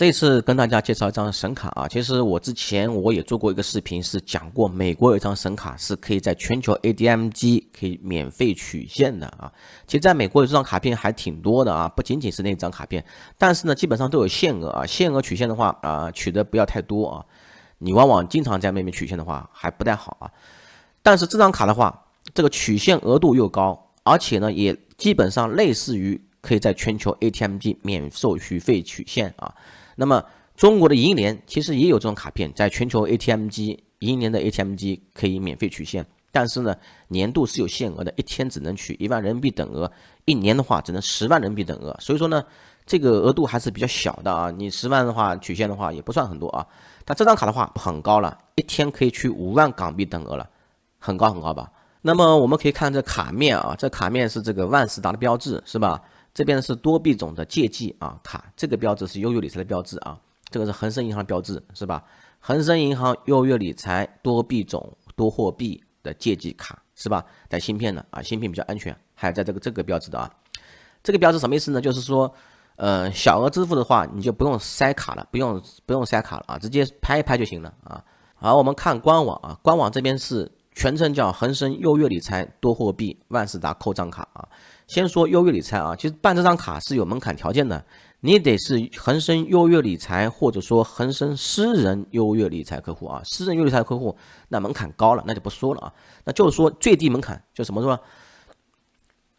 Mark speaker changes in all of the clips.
Speaker 1: 这次跟大家介绍一张神卡啊，其实我之前也做过一个视频，是讲过美国有一张神卡是可以在全球 ATM 机可以免费取现的啊。其实在美国有这张卡片还挺多的啊，不仅仅是那张卡片，但是呢基本上都有限额啊，限额取现的话取的不要太多啊，你往往经常在那边取现的话还不太好啊。但是这张卡的话，这个取现额度又高，而且呢也基本上类似于可以在全球 ATM 机免手续费取现啊。那么中国的银联其实也有这种卡片，在全球 ATM 机银联的 ATM 机可以免费取现，但是呢年度是有限额的，一天只能取1万人民币等额，一年的话只能10万人民币等额，所以说呢这个额度还是比较小的啊，你10万的话取现的话也不算很多啊。但这张卡的话很高了，一天可以取5万港币等额了，很高很高吧。那么我们可以看这卡面啊，这卡面是这个万事达的标志是吧？这边是多币种的借记啊卡，这个标志是优越理财的标志啊，这个是恒生银行的标志是吧？恒生银行优越理财多币种多货币的借记卡是吧？带芯片的啊，芯片比较安全，还有在这个标志的啊。这个标志什么意思呢？就是说，小额支付的话，你就不用塞卡了，不用塞卡了啊，直接拍一拍就行了啊。好，我们看官网啊，官网这边是全称叫恒生优越理财多货币万事达扣账卡啊。先说优越理财啊，其实办这张卡是有门槛条件的，你得是恒生优越理财或者说恒生私人优越理财客户啊，私人优越理财客户那门槛高了，那就不说了啊，那就是说最低门槛就什么说，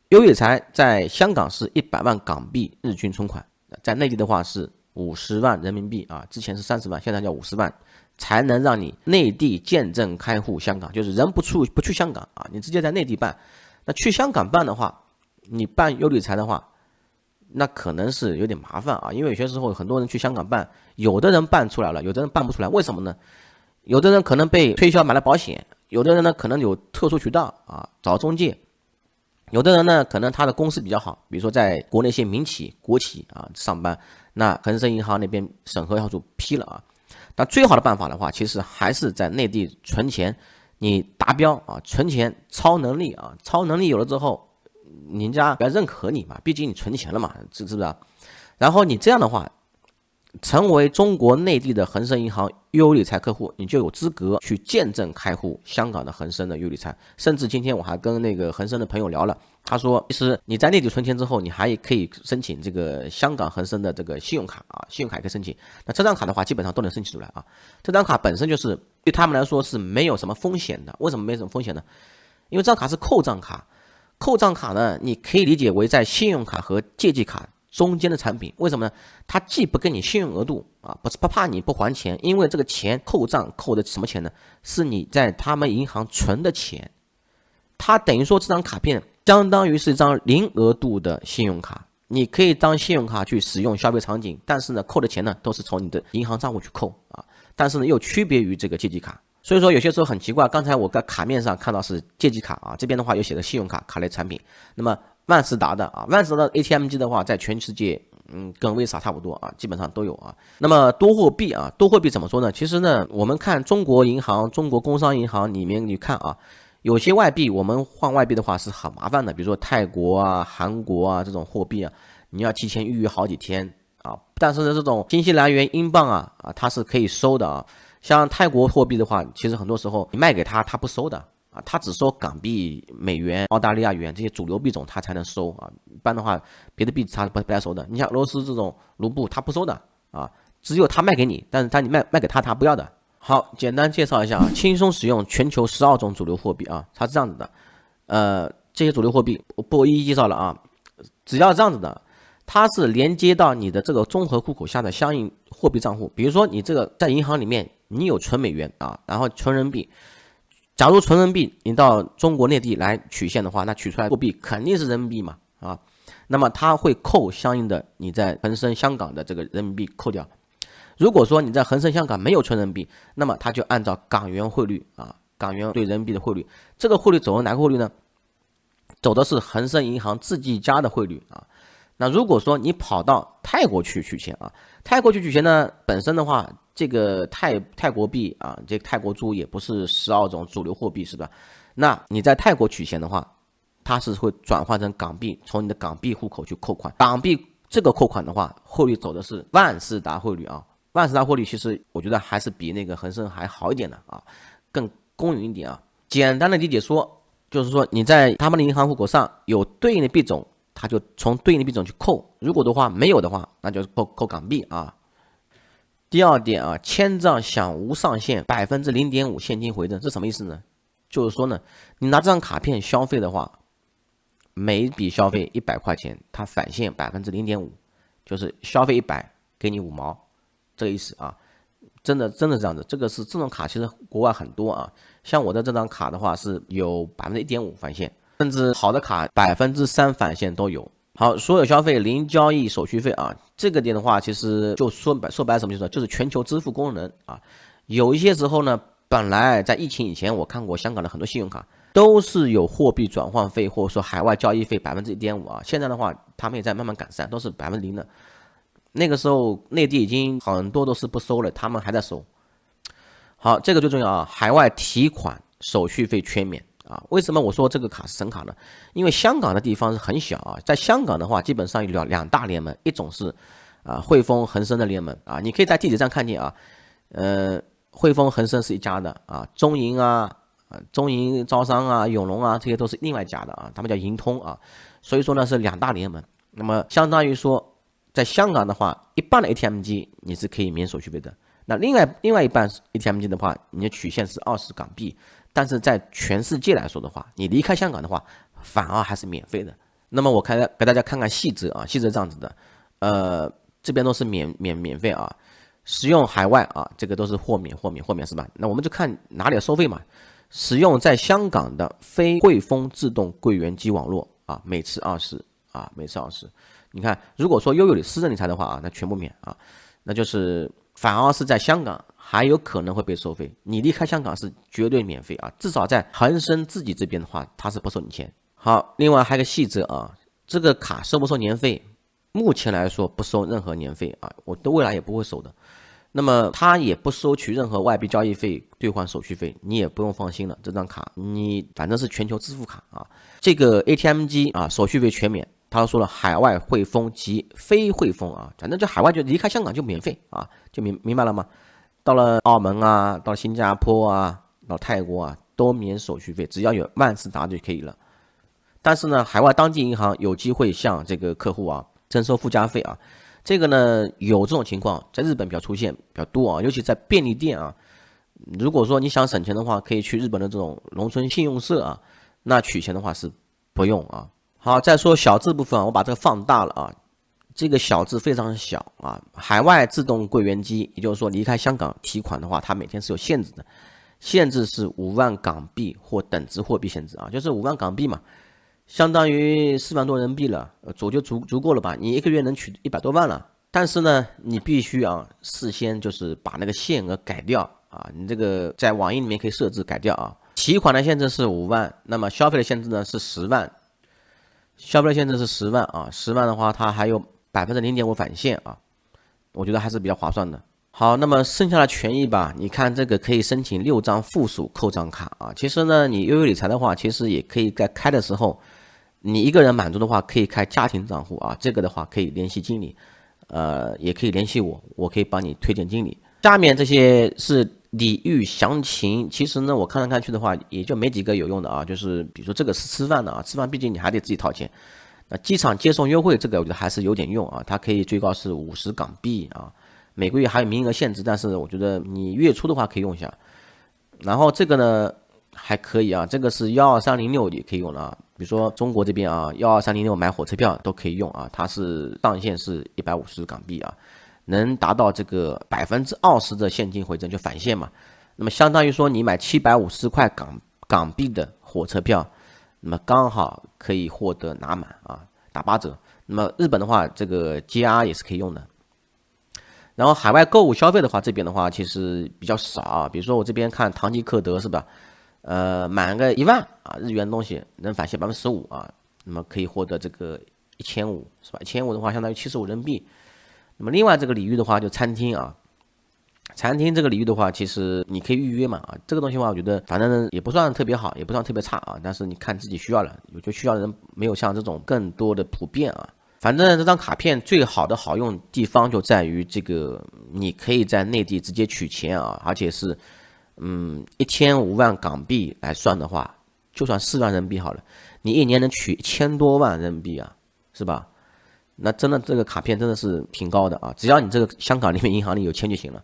Speaker 1: 优越理财在香港是100万港币日均存款，在内地的话是50万人民币啊，之前是30万，现在叫50万，才能让你内地见证开户香港，就是人不去香港啊，你直接在内地办。那去香港办的话，你办优理财的话，那可能是有点麻烦啊，因为有些时候很多人去香港办，有的人办出来了，有的人办不出来，为什么呢？有的人可能被推销买了保险，有的人呢可能有特殊渠道啊，找中介，有的人呢可能他的公司比较好，比如说在国内一些民企、国企啊上班，那恒生银行那边审核要素批了啊。那最好的办法的话，其实还是在内地存钱，你达标啊，存钱超能力啊，超能力有了之后，人家要认可你嘛，毕竟你存钱了嘛，是不是啊？然后你这样的话，成为中国内地的恒生银行优理财客户，你就有资格去见证开户香港的恒生的优理财。甚至今天我还跟那个恒生的朋友聊了，他说，其实你在内地存钱之后，你还可以申请这个香港恒生的这个信用卡啊，信用卡也可以申请。那这张卡的话，基本上都能申请出来啊。这张卡本身就是对他们来说是没有什么风险的。为什么没什么风险呢？因为这张卡是扣账卡。扣账卡呢，你可以理解为在信用卡和借记卡中间的产品。为什么呢？它既不给你信用额度啊，不怕你不还钱，因为这个钱扣账扣的什么钱呢？是你在他们银行存的钱。它等于说这张卡片相当于是一张零额度的信用卡，你可以当信用卡去使用消费场景，但是呢，扣的钱呢都是从你的银行账户去扣啊，但是呢又区别于这个借记卡。所以说有些时候很奇怪，刚才我在卡面上看到是借记卡啊，这边的话有写个信用卡卡类产品。那么万事达的啊，万事达的 ATM 机的话，在全世界跟 Visa 差不多啊，基本上都有啊。那么多货币啊，多货币怎么说呢？其实呢，我们看中国银行、中国工商银行里面，你看啊，有些外币我们换外币的话是很麻烦的，比如说泰国啊、韩国啊这种货币啊，你要提前预约好几天啊。但是呢，这种新西兰元、英镑啊它是可以收的啊。像泰国货币的话，其实很多时候你卖给他，他不收的啊，他只收港币、美元、澳大利亚元这些主流币种，他才能收啊。一般的话，别的币他不来收的。你像俄罗斯这种卢布，他不收的啊，只有他卖给你，但是你卖给他，他不要的。好，简单介绍一下啊，轻松使用全球12种主流货币啊，它是这样子的。这些主流货币我不一一介绍了啊，只要这样子的。它是连接到你的这个综合户口下的相应货币账户，比如说你这个在银行里面你有存美元啊，然后存人民币，假如存人民币你到中国内地来取现的话，那取出来货币肯定是人民币嘛啊，那么它会扣相应的你在恒生香港的这个人民币扣掉。如果说你在恒生香港没有存人民币，那么它就按照港元汇率啊，港元对人民币的汇率，这个汇率走的哪个汇率呢？走的是恒生银行自己家的汇率啊。那如果说你跑到泰国去取钱啊，泰国去取钱呢，本身的话，这个泰国币啊，这泰国铢也不是12种主流货币，是吧？那你在泰国取钱的话，它是会转换成港币，从你的港币户口去扣款，港币这个扣款的话，汇率走的是万事达汇率啊。万事达汇率其实我觉得还是比那个恒生还好一点的啊，更公允一点啊。简单的理解说，就是说你在他们的银行户口上有对应的币种，他就从对应的币种去扣，如果的话没有的话，那就扣港币啊。第二点啊，签账享无上限0.5%现金回赠，是什么意思呢？就是说呢，你拿这张卡片消费的话，每一笔消费100块钱，它返现0.5%，就是消费100给你5毛，这个意思啊。真的是这样子，这种卡其实国外很多啊，像我的这张卡的话是有1.5%返现，甚至好的卡3%返现都有。好，所有消费零交易手续费啊，这个点的话，其实就说白什么意思呢？就是全球支付功能啊。有一些时候呢，本来在疫情以前，我看过香港的很多信用卡都是有货币转换费或者说海外交易费1.5%啊，现在的话他们也在慢慢改善，都是0%的。那个时候内地已经很多都是不收了，他们还在收。好，这个最重要啊，海外提款手续费全免啊。为什么我说这个卡是神卡呢？因为香港的地方是很小啊，在香港的话基本上有两大联盟，一种是汇丰恒生的联盟啊，你可以在地铁站看见啊，汇丰恒生是一家的啊，中银招商啊、永隆啊，这些都是另外一家的啊，他们叫银通啊，所以说呢是两大联盟。那么相当于说在香港的话，一半的 ATM 机你是可以免手续费的。那另外一半 ATM 机的话，你的曲线是20港币，但是在全世界来说的话，你离开香港的话，反而还是免费的。那么我给大家看看细则啊，细则这样子的，这边都是免费啊，使用海外啊，这个都是豁免是吧？那我们就看哪里收费嘛。使用在香港的非汇丰自动柜员机网络啊，每次20啊，每次20。你看，如果说悠游私人理财的话啊，那全部免啊，那就是反而是在香港还有可能会被收费，你离开香港是绝对免费啊，至少在恒生自己这边的话，它是不收你钱。好，另外还有个细则啊，这个卡收不收年费？目前来说不收任何年费啊，我的未来也不会收的。那么它也不收取任何外币交易费、兑换手续费，你也不用放心了。这张卡你反正是全球支付卡啊，这个 ATM 机啊手续费全免。他说了，海外汇丰及非汇丰啊，反正就海外就离开香港就免费啊，就明白了吗？到了澳门啊，到了新加坡啊，到泰国啊，都免手续费，只要有万事达就可以了。但是呢，海外当地银行有机会向这个客户啊征收附加费啊。这个呢有这种情况，在日本比较多啊，尤其在便利店啊。如果说你想省钱的话，可以去日本的这种农村信用社啊，那取钱的话是不用啊。好，再说小字部分，我把这个放大了啊，这个小字非常小啊。海外自动柜员机，也就是说离开香港提款的话，它每天是有限制的，限制是5万港币或等值货币限制啊，就是5万港币嘛。相当于4万多人民币了，足够了吧？你一个月能取100多万了。但是呢，你必须啊，事先就是把那个限额改掉啊。你这个在网银里面可以设置改掉啊。提款的限制是5万，那么消费的限制呢是10万。消费的限制是10万啊，10万的话，它还有0.5%返现啊，我觉得还是比较划算的。好，那么剩下的权益吧，你看这个可以申请6张附属扣账卡啊。其实呢，你悠悠理财的话，其实也可以在开的时候。你一个人满足的话，可以开家庭账户啊，这个的话可以联系经理，也可以联系我，我可以帮你推荐经理。下面这些是礼遇详情，其实呢，我看来看去的话，也就没几个有用的啊，就是比如说这个是吃饭的啊，吃饭毕竟你还得自己掏钱。那机场接送优惠这个我觉得还是有点用啊，它可以最高是50港币啊，每个月还有名额限制，但是我觉得你月初的话可以用一下。然后这个呢还可以啊，这个是12306也可以用了啊。比如说中国这边啊，12306买火车票都可以用啊，它是上限是150港币啊，能达到这个20%的现金回赠就返现嘛。那么相当于说你买750块港币的火车票，那么刚好可以获得拿满啊，打8折。那么日本的话，这个 JR 也是可以用的。然后海外购物消费的话，这边的话其实比较少啊，比如说我这边看唐吉诃德是吧？满个1万啊日元的东西能返现15%啊，那么可以获得这个1500是吧？1500的话相当于75人民币。那么另外这个礼遇的话，就餐厅啊，餐厅这个礼遇的话，其实你可以预约嘛啊，这个东西的话，我觉得反正也不算特别好，也不算特别差啊，但是你看自己需要了，有些需要的人没有像这种更多的普遍啊。反正这张卡片最好的好用地方就在于这个，你可以在内地直接取钱啊，而且是，一天5万港币来算的话，就算4万人民币好了，你一年能取1000多万人民币啊，是吧？那真的这个卡片真的是挺高的啊，只要你这个香港里面银行里有钱就行了。